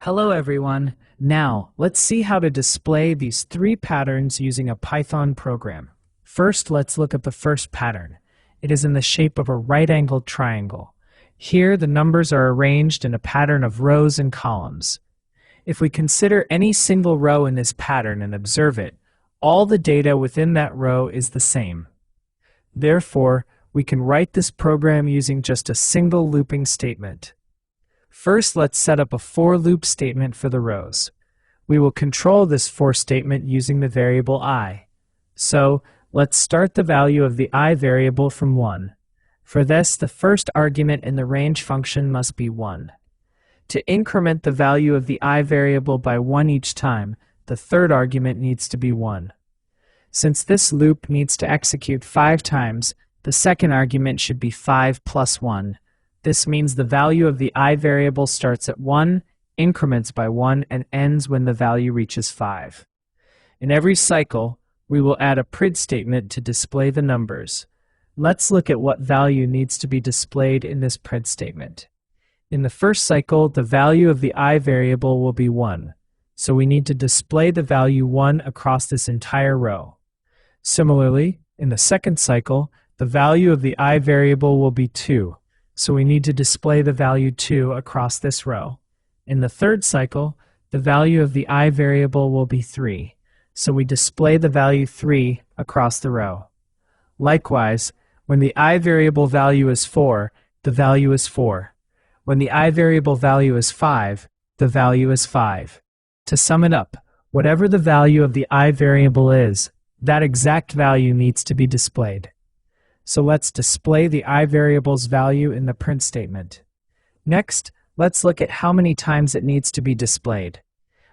Hello everyone. Now, let's see how to display these three patterns using a Python program. First, let's look at the first pattern. It is in the shape of a right-angled triangle. Here, the numbers are arranged in a pattern of rows and columns. If we consider any single row in this pattern and observe it, all the data within that row is the same. Therefore, we can write this program using just a single looping statement. First, let's set up a for loop statement for the rows. We will control this for statement using the variable I. So, let's start the value of the I variable from 1. For this, the first argument in the range function must be 1. To increment the value of the I variable by 1 each time, the third argument needs to be 1. Since this loop needs to execute 5 times, the second argument should be 5 plus 1. This means the value of the I variable starts at 1, increments by 1, and ends when the value reaches 5. In every cycle, we will add a print statement to display the numbers. Let's look at what value needs to be displayed in this print statement. In the first cycle, the value of the I variable will be 1, so we need to display the value 1 across this entire row. Similarly, in the second cycle, the value of the I variable will be 2, so we need to display the value 2 across this row. In the third cycle, the value of the I variable will be 3, so we display the value 3 across the row. Likewise, when the I variable value is 4, the value is 4. When the I variable value is 5, the value is 5. To sum it up, whatever the value of the I variable is, that exact value needs to be displayed. So let's display the I variable's value in the print statement. Next, let's look at how many times it needs to be displayed.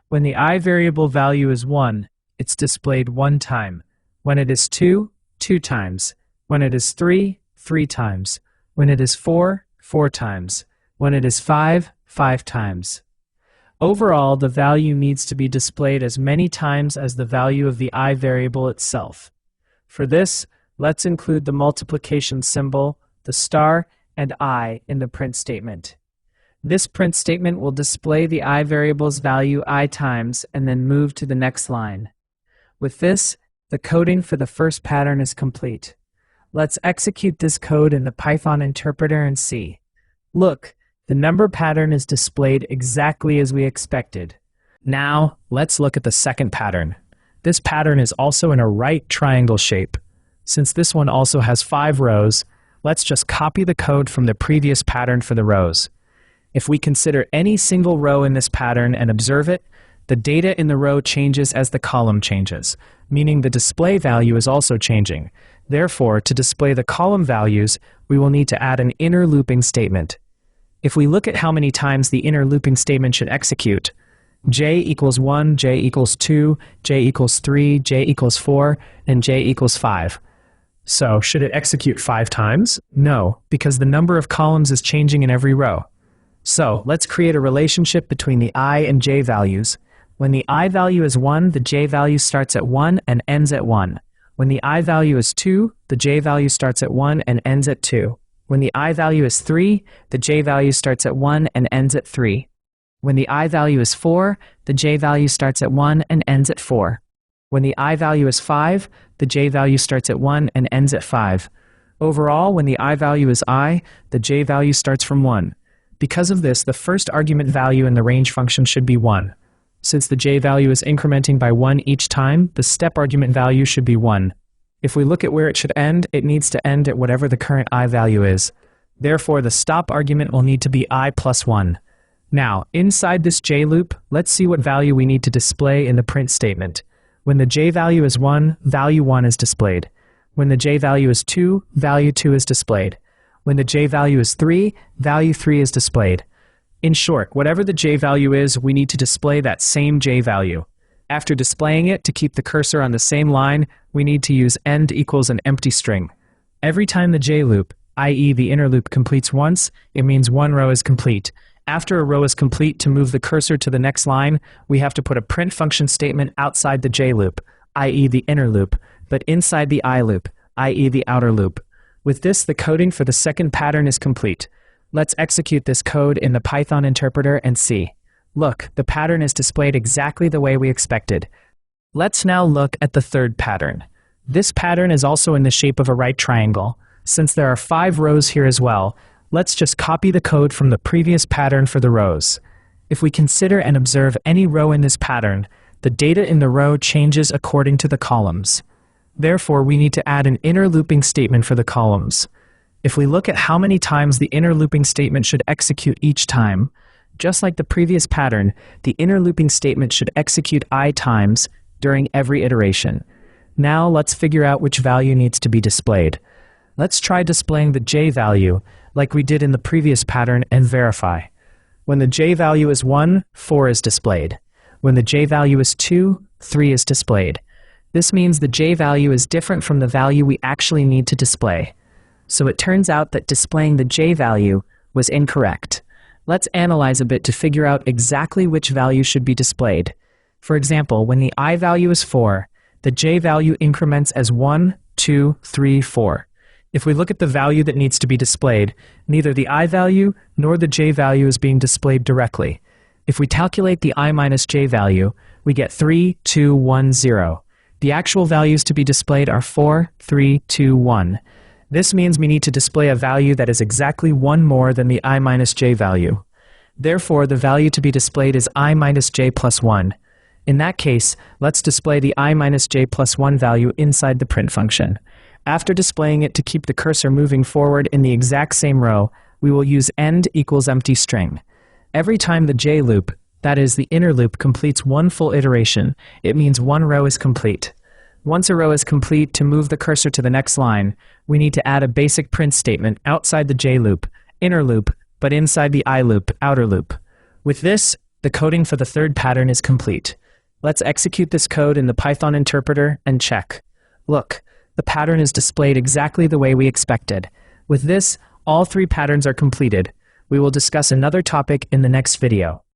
When the I variable value is 1, it's displayed 1 time. When it is 2, 2 times. When it is 3, 3 times. When it is 4, 4 times. When it is 5, 5 times. Overall, the value needs to be displayed as many times as the value of the I variable itself. For this, let's include the multiplication symbol, the star, and I in the print statement. This print statement will display the I variable's value I times and then move to the next line. With this, the coding for the first pattern is complete. Let's execute this code in the Python interpreter and see. Look, the number pattern is displayed exactly as we expected. Now, let's look at the second pattern. This pattern is also in a right triangle shape. Since this one also has 5 rows, let's just copy the code from the previous pattern for the rows. If we consider any single row in this pattern and observe it, the data in the row changes as the column changes, meaning the display value is also changing. Therefore, to display the column values, we will need to add an inner looping statement. If we look at how many times the inner looping statement should execute, j equals 1, j equals 2, j equals 3, j equals 4, and j equals 5. So, should it execute 5 times? No, because the number of columns is changing in every row. So, let's create a relationship between the I and j values. When the I value is 1, the j value starts at 1 and ends at 1. When the I value is 2, the j value starts at 1 and ends at 2. When the I value is 3, the j value starts at 1 and ends at 3. When the I value is 4, the j value starts at 1 and ends at 4. When the I value is 5, the j value starts at 1 and ends at 5. Overall, when the I value is I, the j value starts from 1. Because of this, the first argument value in the range function should be 1. Since the j value is incrementing by 1 each time, the step argument value should be 1. If we look at where it should end, it needs to end at whatever the current I value is. Therefore, the stop argument will need to be I plus 1. Now, inside this j loop, let's see what value we need to display in the print statement. When the j value is 1, value 1 is displayed. When the j value is 2, value 2 is displayed. When the j value is 3, value 3 is displayed. In short, whatever the j value is, we need to display that same j value. After displaying it, to keep the cursor on the same line, we need to use end equals an empty string. Every time the j loop, i.e. the inner loop, completes once, it means one row is complete. After a row is complete, to move the cursor to the next line, we have to put a print function statement outside the j loop, i.e. the inner loop, but inside the I loop, i.e. the outer loop. With this, the coding for the second pattern is complete. Let's execute this code in the Python interpreter and see. Look, the pattern is displayed exactly the way we expected. Let's now look at the third pattern. This pattern is also in the shape of a right triangle. Since there are 5 rows here as well, let's just copy the code from the previous pattern for the rows. If we consider and observe any row in this pattern, the data in the row changes according to the columns. Therefore, we need to add an inner looping statement for the columns. If we look at how many times the inner looping statement should execute each time, just like the previous pattern, the inner looping statement should execute I times during every iteration. Now let's figure out which value needs to be displayed. Let's try displaying the j value like we did in the previous pattern and verify. When the j value is 1, 4 is displayed. When the j value is 2, 3 is displayed. This means the j value is different from the value we actually need to display. So it turns out that displaying the j value was incorrect. Let's analyze a bit to figure out exactly which value should be displayed. For example, when the I value is 4, the j value increments as 1, 2, 3, 4. If we look at the value that needs to be displayed, neither the I value nor the j value is being displayed directly. If we calculate the I minus j value, we get 3, 2, 1, 0. The actual values to be displayed are 4, 3, 2, 1. This means we need to display a value that is exactly 1 more than the I minus j value. Therefore, the value to be displayed is I minus j plus 1. In that case, let's display the I minus j plus 1 value inside the print function. After displaying it to keep the cursor moving forward in the exact same row, we will use end equals empty string. Every time the j loop, that is, the inner loop, completes 1 full iteration, it means 1 row is complete. Once a row is complete, to move the cursor to the next line, we need to add a basic print statement outside the j loop, inner loop, but inside the I loop, outer loop. With this, the coding for the third pattern is complete. Let's execute this code in the Python interpreter and check. Look, the pattern is displayed exactly the way we expected. With this, all 3 patterns are completed. We will discuss another topic in the next video.